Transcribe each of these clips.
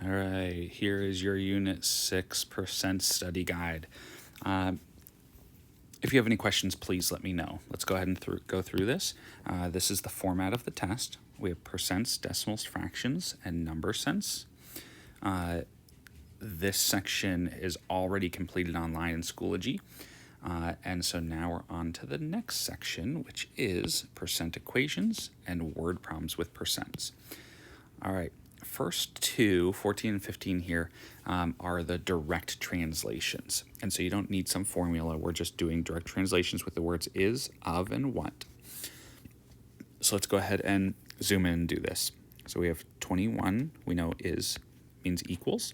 All right, here is your Unit 6% study guide. If you have any questions, please let me know. Let's go ahead and go through this. This is the format of the test. We have percents, decimals, fractions, and number sense. This section is already completed online in Schoology. And so now we're on to the next section, which is percent equations and word problems with percents. All right, first two, 14 and 15 here, are the direct translations. And so you don't need some formula. We're just doing direct translations with the words is, of, and what. So let's go ahead and zoom in and do this. So we have 21, we know is means equals.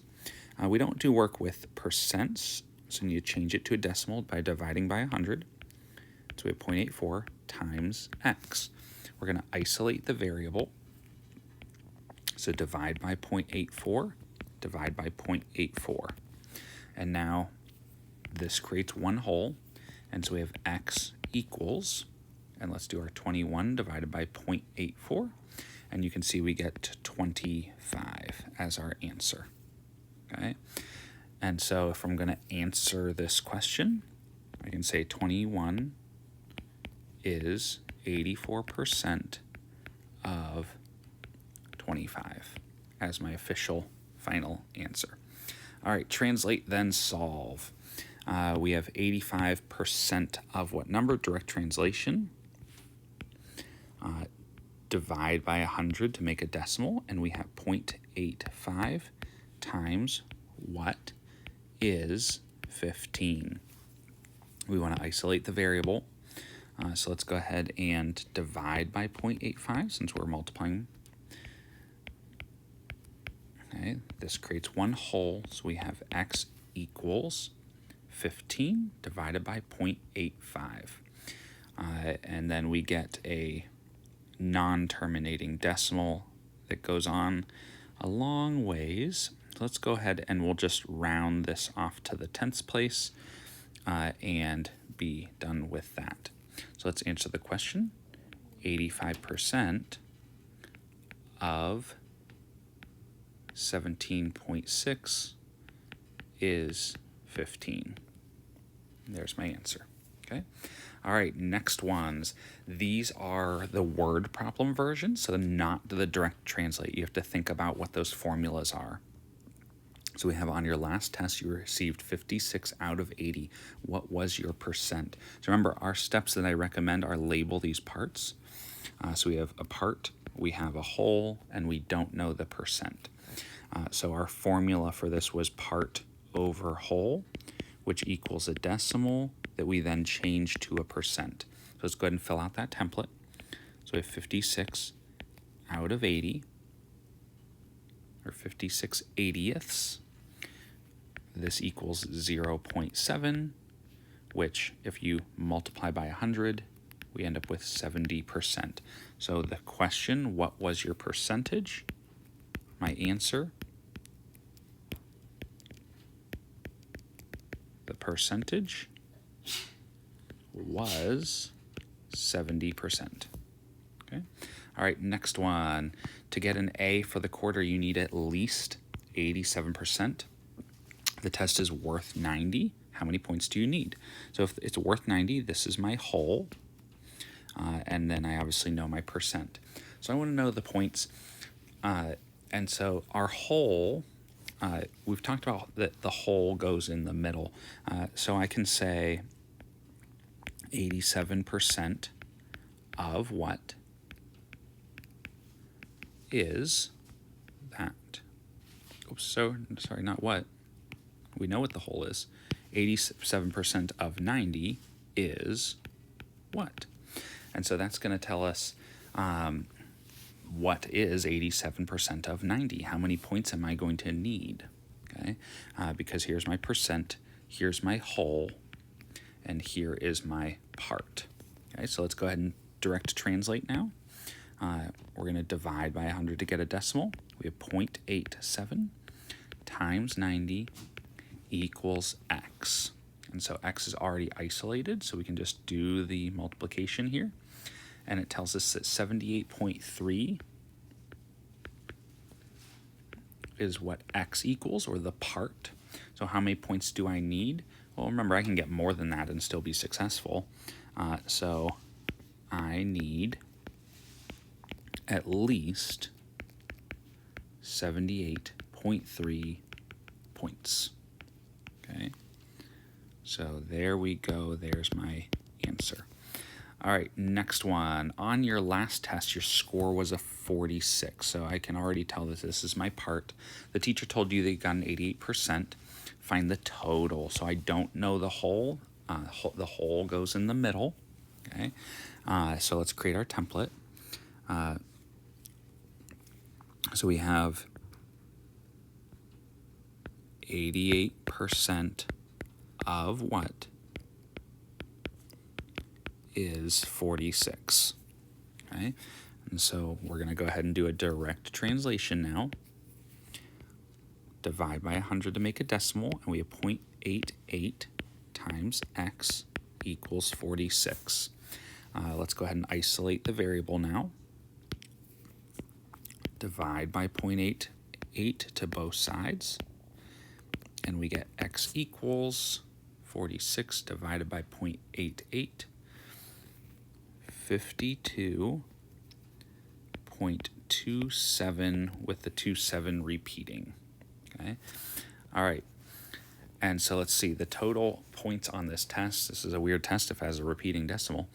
We don't do work with percents, so you need to change it to a decimal by dividing by 100. So we have 0.84 times x. We're going to isolate the variable. So divide by 0.84, divide by 0.84. And now this creates one whole. And so we have x equals, and let's do our 21 divided by 0.84. And you can see we get 25 as our answer. Okay. And so if I'm going to answer this question, I can say 21 is 84% of 25 as my official final answer. All right, translate, then solve. We have 85% of what number? Direct translation. Divide by 100 to make a decimal, and we have 0.85 times what is 15. We want to isolate the variable. So let's go ahead and divide by 0.85 since we're multiplying. Okay, this creates one whole, so we have x equals 15 divided by 0.85. And then we get a non-terminating decimal that goes on a long ways. So let's go ahead and we'll just round this off to the tenths place and be done with that. So let's answer the question. 85% of 17.6 is 15. There's my answer. Okay. All right, next ones. These are the word problem version, so not the direct translate. You have to think about what those formulas are. So we have on your last test, you received 56 out of 80. What was your percent? So remember, our steps that I recommend are label these parts. So we have a part, we have a whole, and we don't know the percent. So our formula for this was part over whole, which equals a decimal that we then change to a percent. So let's go ahead and fill out that template. So we have 56 out of 80, or 56 80ths. This equals 0.7, which if you multiply by 100, we end up with 70%. So the question, what was your percentage? My answer, the percentage was 70%. Okay. All right, next one. To get an A for the quarter, you need at least 87%. The test is worth 90. How many points do you need? So if it's worth 90, this is my whole. And then I obviously know my percent. So I want to know the points. And so our whole, we've talked about that the whole goes in the middle. So I can say 87% of what is that. Oops, so sorry, not what. We know what the whole is. 87% of 90 is what? And so that's going to tell us what is 87% of 90. How many points am I going to need? Okay, because here's my percent, here's my whole, and here is my part. Okay, so let's go ahead and direct translate now. We're going to divide by 100 to get a decimal. We have 0.87 times 90 equals x. And so x is already isolated, so we can just do the multiplication here. And it tells us that 78.3 is what x equals, or the part. So how many points do I need? Well, remember, I can get more than that and still be successful. So I need at least 78.3 points. Okay, so there we go. There's my answer. All right, next one. On your last test, your score was a 46. So I can already tell that this is my part. The teacher told you that you got an 88%. Find the total. So I don't know the whole. The whole goes in the middle. Okay, so let's create our template. So we have 88% of what is 46. Okay, and so we're going to go ahead and do a direct translation now. Divide by 100 to make a decimal, and we have 0.88 times x equals 46. Let's go ahead and isolate the variable now. Divide by 0.88 to both sides, and we get x equals 46 divided by 0.88, 52.27 with the 27 repeating. Okay, all right, and so let's see the total points on this test. This is a weird test if it has a repeating decimal.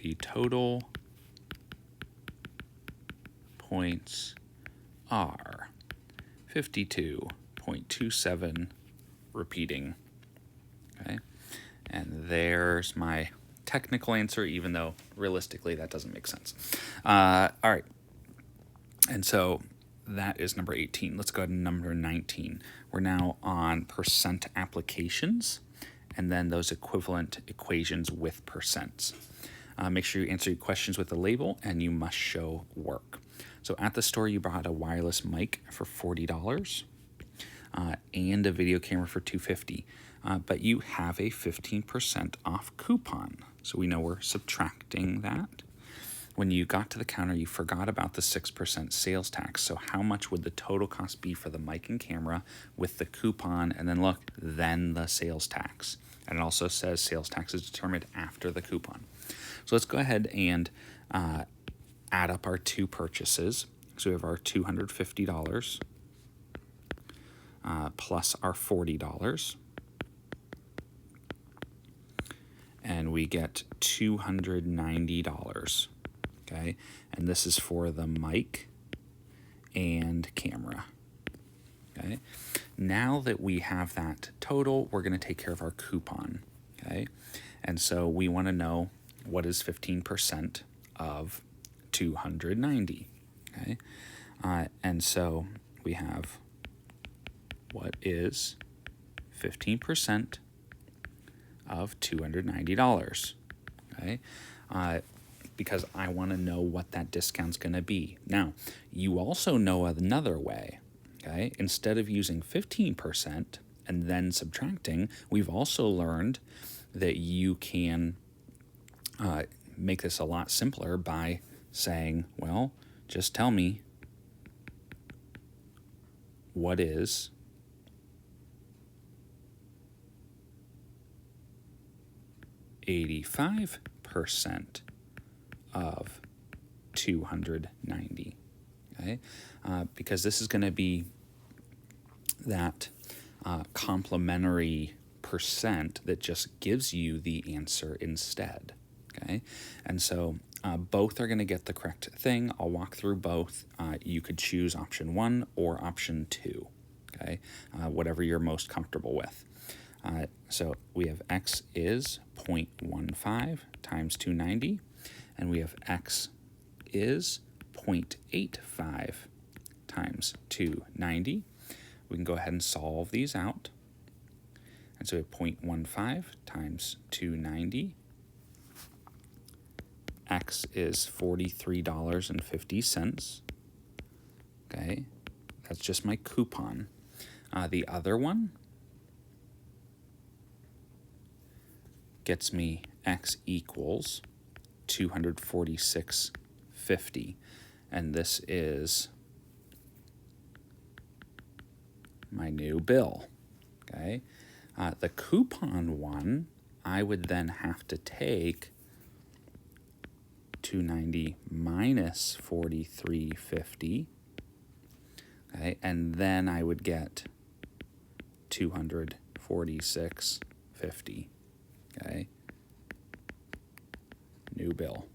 The total points are 52.27 repeating. Okay, and there's my technical answer, even though realistically that doesn't make sense. All right, and so that is number 18. Let's go to number 19. We're now on percent applications, and then those equivalent equations with percents. Make sure you answer your questions with a label, and you must show work. So at the store, you bought a wireless mic for $40 and a video camera for $250, but you have a 15% off coupon. So we know we're subtracting that. When you got to the counter, you forgot about the 6% sales tax. So how much would the total cost be for the mic and camera with the coupon? And then look, then the sales tax. And it also says sales tax is determined after the coupon. So let's go ahead and add up our two purchases. So we have our $250 plus our $40. And we get $290. Okay, and this is for the mic and camera. Okay, now that we have that total, we're going to take care of our coupon. Okay, and so we want to know what is 15% of 290. Okay, and so we have what is 15% of $290. Okay, because I want to know what that discount's going to be. Now, you also know another way. Okay, instead of using 15% and then subtracting, we've also learned that you can make this a lot simpler by saying, well, just tell me what is 85% of 290. Okay, because this is going to be that complementary percent that just gives you the answer instead. Okay, and so both are going to get the correct thing. I'll walk through both. You could choose option 1 or option 2. Okay, whatever you're most comfortable with. So we have x is 0.15 times 290, and we have x is 0.85 times 290. We can go ahead and solve these out. And so we have 0.15 times 290. X is $43.50. Okay, that's just my coupon. The other one gets me x equals $246.50. $246.50. And this is my new bill. Okay. The coupon one, I would then have to take $290 minus $43.50. Okay, and then I would get $246.50. Okay, new bill.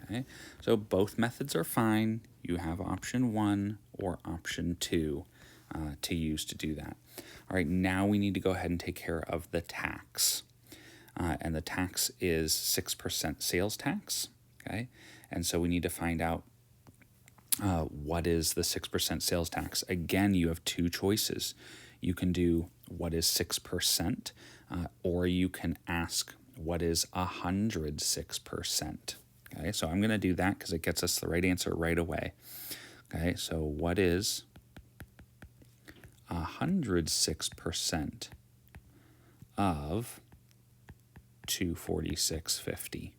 Okay, so both methods are fine. You have option 1 or option 2 to use to do that. All right, now we need to go ahead and take care of the tax. And the tax is 6% sales tax. Okay, and so we need to find out what is the 6% sales tax. Again, you have two choices. You can do what is 6%, or you can ask what is 106%. Okay, so I'm going to do that because it gets us the right answer right away. Okay, so what is 106% of 246.50?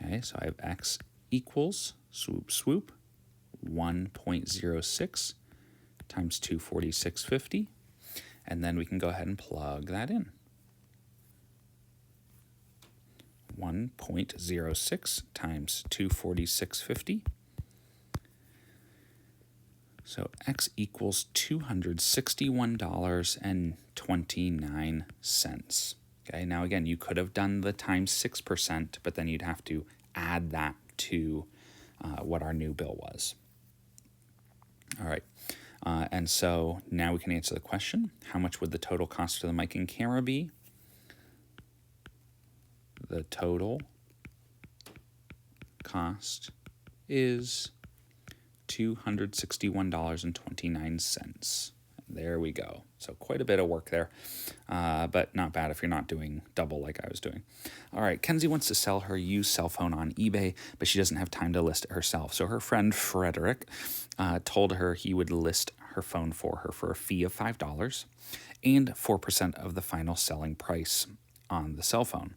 Okay, so I have x equals, swoop, swoop, 1.06 times 246.50, and then we can go ahead and plug that in. 1.06 times 246.50. So x equals $261.29. Okay, now again, you could have done the times 6%, but then you'd have to add that to what our new bill was. All right, and so now we can answer the question, how much would the total cost for the mic and camera be? The total cost is $261.29. There we go. So quite a bit of work there, but not bad if you're not doing double like I was doing. All right, Kenzie wants to sell her used cell phone on eBay, but she doesn't have time to list it herself. So her friend Frederick told her he would list her phone for her for a fee of $5 and 4% of the final selling price on the cell phone.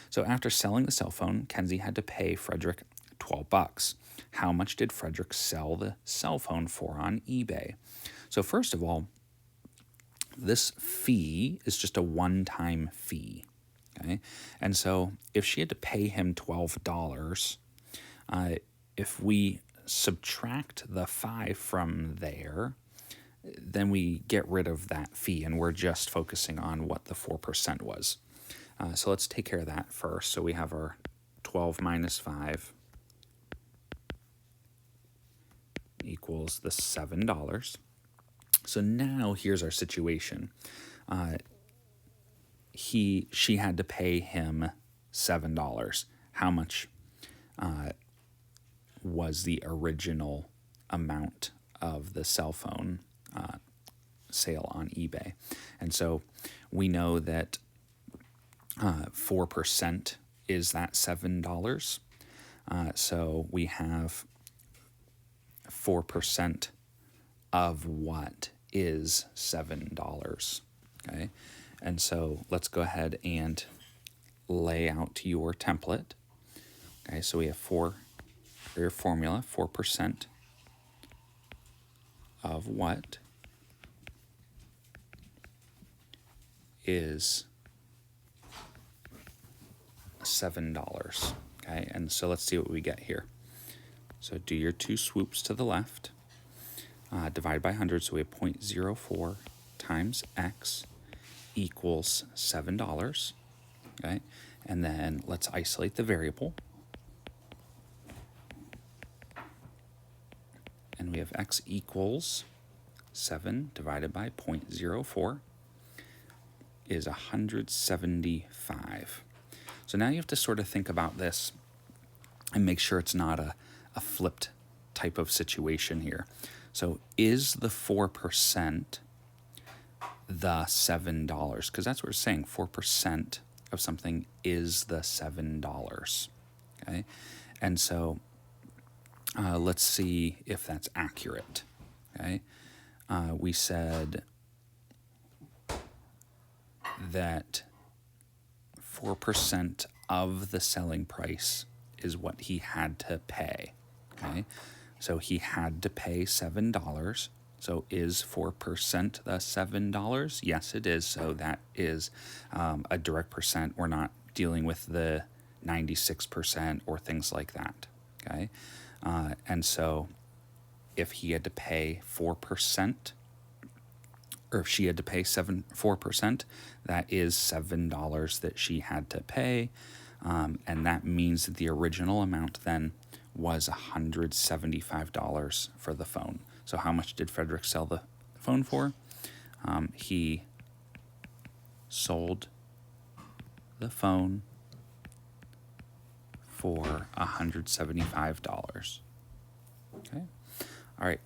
So after selling the cell phone, Kenzie had to pay Frederick $12. How much did Frederick sell the cell phone for on eBay? So first of all, this fee is just a one-time fee, okay? And so if she had to pay him $12, if we subtract the 5 from there, then we get rid of that fee, and we're just focusing on what the 4% was. So let's take care of that first. So we have our 12 minus 5 equals the $7. So now here's our situation. She had to pay him $7. How much was the original amount of the cell phone sale on eBay? And so we know that 4% is that $7. So we have 4% of what is $7, okay? And so let's go ahead and lay out your template. Okay, so we have for your formula, 4% of what is $7, okay? And so let's see what we get here. So do your two swoops to the left. Divide by 100, so we have 0.04 times x equals $7, okay? And then let's isolate the variable. And we have x equals 7 divided by 0.04 is 175. So now you have to sort of think about this and make sure it's not a flipped type of situation here. So is the 4% the $7? Because that's what we're saying, 4% of something is the $7, okay? And so let's see if that's accurate, okay? We said that 4% of the selling price is what he had to pay. Okay, so he had to pay $7. So is 4% the $7? Yes, it is. So that is a direct percent. We're not dealing with the 96% or things like that. Okay, and so if he had to pay 4%, or if she had to pay 4%, that is $7 that she had to pay. And that means that the original amount then was $175 for the phone. So how much did Frederick sell the phone for? He sold the phone for $175. Okay. All right.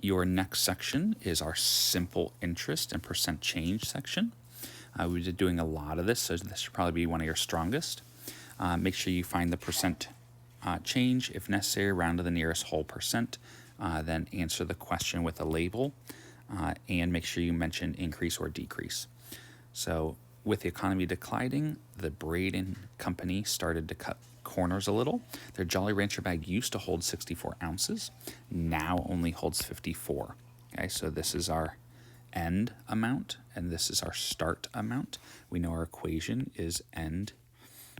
Your next section is our simple interest and percent change section. We've been doing a lot of this, so this should probably be one of your strongest. Make sure you find the percent change. If necessary, round to the nearest whole percent. Then answer the question with a label, and make sure you mention increase or decrease. So with the economy declining, the Braden Company started to cut corners a little. Their Jolly Rancher bag used to hold 64 ounces, now only holds 54. Okay, so this is our end amount, and this is our start amount. We know our equation is end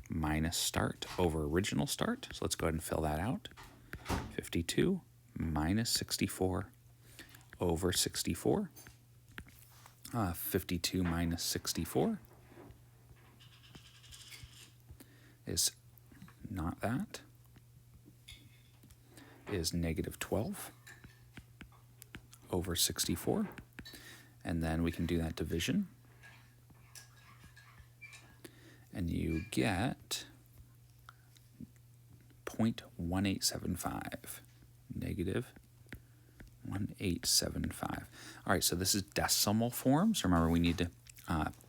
minus start over original start. So let's go ahead and fill that out. 52 minus 64 over 64. 52 minus 64 is not that, is negative 12 over 64. And then we can do that division. And you get 0.1875, negative 1875. All right, so this is decimal forms. Remember, we need to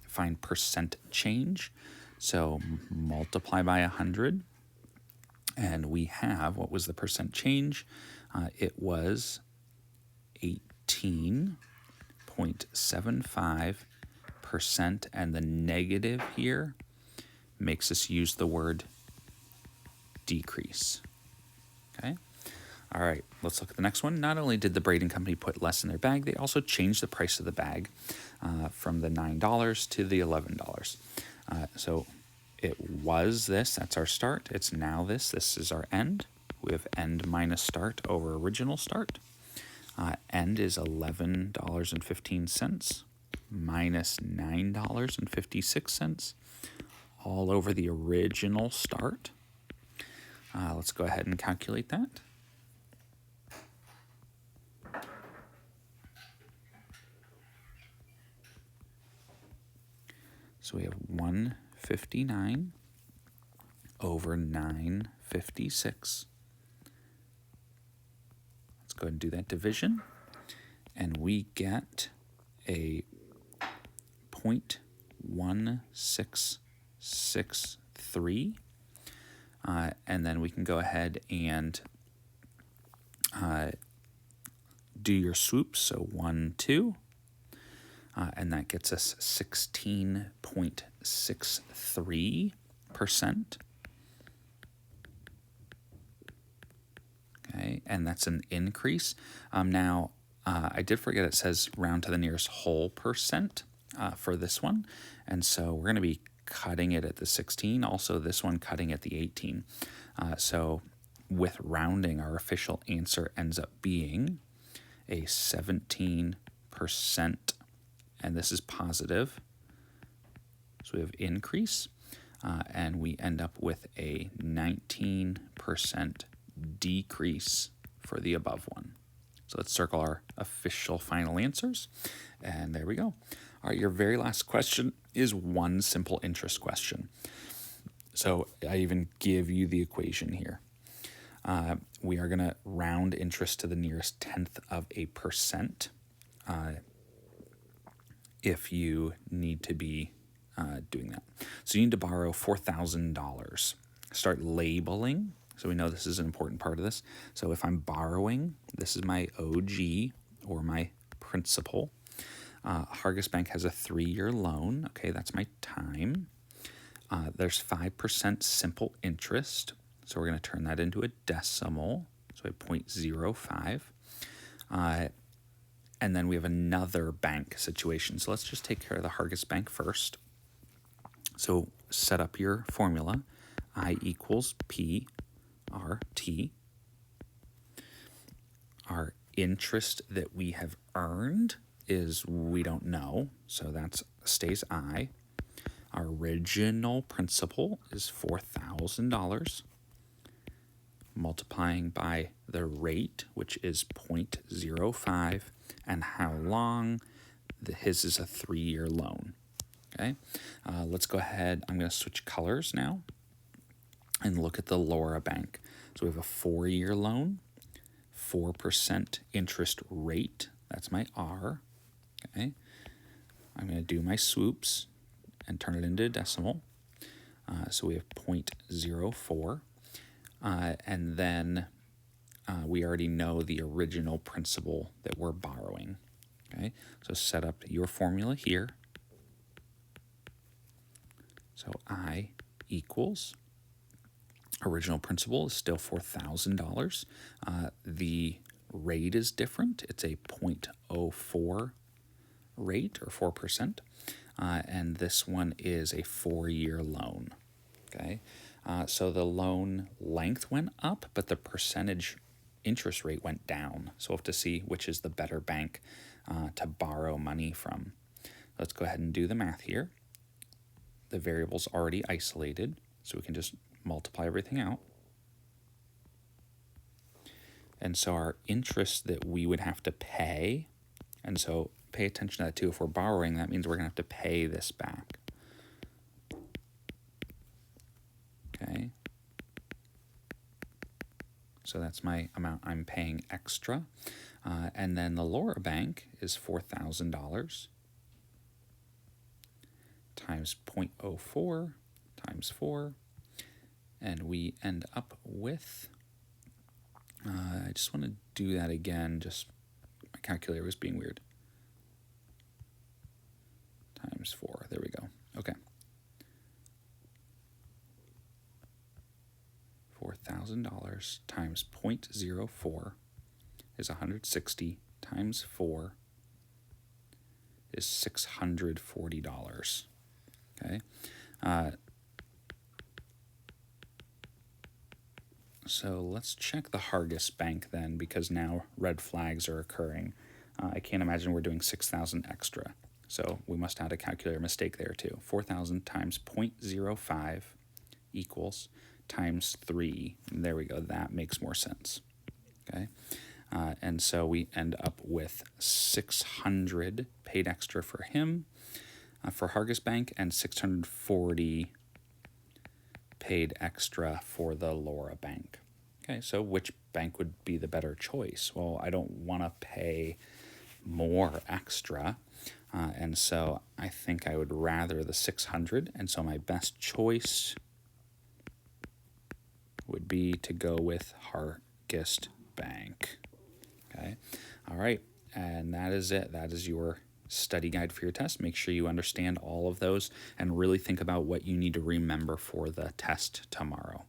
find percent change. So multiply by 100, and we have, what was the percent change? It was 18.75%, and the negative here makes us use the word decrease. Okay? All right, let's look at the next one. Not only did the Braden Company put less in their bag, they also changed the price of the bag from the $9 to the $11. So it was this, that's our start. It's now this is our end. We have end minus start over original start. End is $11.15 minus $9.56, all over the original start. Let's go ahead and calculate that. So we have 159 over 956. Let's go ahead and do that division. And we get a 0.1663. And then we can go ahead and do your swoops. So 1, 2. And that gets us 16.63%. Okay, and that's an increase. Now, I did forget it says round to the nearest whole percent for this one. And so we're going to be cutting it at the 16. Also, this one cutting at the 18. So with rounding, our official answer ends up being a 17%. And this is positive. So we have increase, and we end up with a 19% decrease for the above one. So let's circle our official final answers, and there we go. All right, your very last question is one simple interest question. So I even give you the equation here. We are going to round interest to the nearest tenth of a percent. If you need to be doing that. So you need to borrow $4,000. Start labeling. So we know this is an important part of this. So if I'm borrowing, this is my OG or my principal. Hargis Bank has a 3-year loan. Okay, that's my time. There's 5% simple interest. So we're going to turn that into a decimal. So a 0.05. And then we have another bank situation. So let's just take care of the Hargis Bank first. So set up your formula. I equals P R T. Our interest that we have earned is we don't know. So that stays I. Our original principal is $4,000. Multiplying by the rate, which is 0.05, and how long. His is a 3-year loan. Okay, let's go ahead. I'm going to switch colors now and look at the Laura Bank. So we have a 4-year loan, 4% interest rate. That's my R. Okay, I'm going to do my swoops and turn it into a decimal. So we have 0.04. And then we already know the original principal that we're borrowing. Okay, so set up your formula here. So I equals, original principal is still $4,000. The rate is different. It's a 0.04 rate, or 4%. And this one is a 4-year loan. Okay, so the loan length went up, but the percentage interest rate went down. So we'll have to see which is the better bank to borrow money from. Let's go ahead and do the math here. The variable's already isolated, so we can just multiply everything out. And so our interest that we would have to pay, and so pay attention to that too. If we're borrowing, that means we're going to have to pay this back. Okay. So that's my amount I'm paying extra. And then the Laura Bank is $4,000 times 0.04 times 4. And we end up with, I just want to do that again, just my calculator was being weird. Times 4, there we go. Okay. $4,000 times 0.04 is 160 times 4 is $640. Okay. So let's check the Hargis Bank then, because now red flags are occurring. I can't imagine we're doing 6,000 extra. So we must have had a calculator mistake there too. 4,000 times 0.05 equals times 3. And there we go. That makes more sense. Okay. And so we end up with 600 paid extra for him, for Hargis Bank, and 640 paid extra for the Laura Bank. Okay, so which bank would be the better choice? Well, I don't want to pay more extra, and so I think I would rather the 600, and so my best choice would be to go with Hargis Bank. Okay, all right, and that is it. That is your study guide for your test. Make sure you understand all of those and really think about what you need to remember for the test tomorrow.